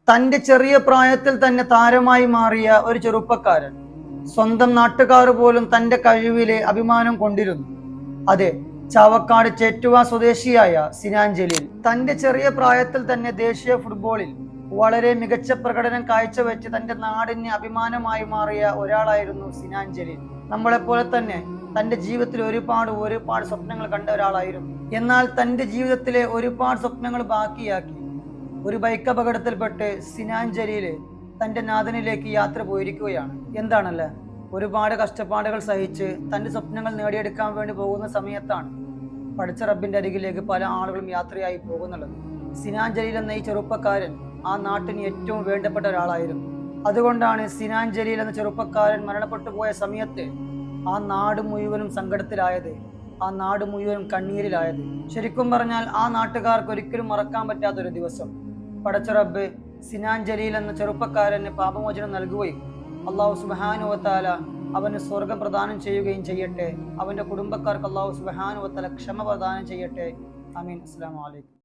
തൻ്റെ ചെറിയ പ്രായത്തിൽ തന്നെ താരമായി മാറിയ ഒരു ചെറുപ്പക്കാരൻ. സ്വന്തം നാട്ടുകാർ പോലും തൻ്റെ കഴിവിലെ അഭിമാനം കൊണ്ടിരുന്നു. അതെ, ചാവക്കാട് ചേറ്റുവ സ്വദേശിയായ സിനാൻ ജലീൽ തൻ്റെ ചെറിയ പ്രായത്തിൽ തന്നെ ദേശീയ ഫുട്ബോളിൽ വളരെ മികച്ച പ്രകടനം കാഴ്ചവെച്ച് തൻ്റെ നാടിന് അഭിമാനമായി മാറിയ ഒരാളായിരുന്നു സിനാൻ ജലീൽ. നമ്മളെപ്പോലെ തന്നെ തൻ്റെ ജീവിതത്തിൽ ഒരുപാട് സ്വപ്നങ്ങൾ കണ്ട ഒരാളായിരുന്നു. എന്നാൽ തൻ്റെ ജീവിതത്തിലെ ഒരുപാട് സ്വപ്നങ്ങൾ ബാക്കിയാക്കി ഒരു ബൈക്ക് അപകടത്തിൽപ്പെട്ട് സിനാൻ ജലീല് തൻ്റെ നാഥനിലേക്ക് യാത്ര പോയിരിക്കുകയാണ്. എന്താണല്ലേ, ഒരുപാട് കഷ്ടപ്പാടുകൾ സഹിച്ച് തൻ്റെ സ്വപ്നങ്ങൾ നേടിയെടുക്കാൻ വേണ്ടി പോകുന്ന സമയത്താണ് പഠിച്ച റബ്ബിന്റെ അരികിലേക്ക് പല ആളുകളും യാത്രയായി പോകുന്നുള്ളത്. സിനാൻ ജലീൽ എന്ന ഈ ചെറുപ്പക്കാരൻ ആ നാട്ടിന് ഏറ്റവും വേണ്ടപ്പെട്ട ഒരാളായിരുന്നു. അതുകൊണ്ടാണ് സിനാൻ ജലീൽ എന്ന ചെറുപ്പക്കാരൻ മരണപ്പെട്ടു പോയ സമയത്ത് ആ നാട് മുഴുവനും സങ്കടത്തിലായത്, ആ നാട് മുഴുവനും കണ്ണീരിലായത്. ശരിക്കും പറഞ്ഞാൽ ആ നാട്ടുകാർക്ക് ഒരിക്കലും മറക്കാൻ പറ്റാത്തൊരു ദിവസം. പടച്ച റബ്ബ് സിനാൻ ജലീൽ എന്ന ചെറുപ്പക്കാരന് പാപമോചനം നൽകുകയും അള്ളാഹു സുബ്ഹാനഹു വ തആല അവന് സ്വർഗം പ്രദാനം ചെയ്യുകയും ചെയ്യട്ടെ. അവന്റെ കുടുംബക്കാർക്ക് അള്ളാഹു സുബ്ഹാനഹു വ തആല ക്ഷമ പ്രദാനം ചെയ്യട്ടെ. ആമീൻ. അസ്സലാമു അലൈക്കും.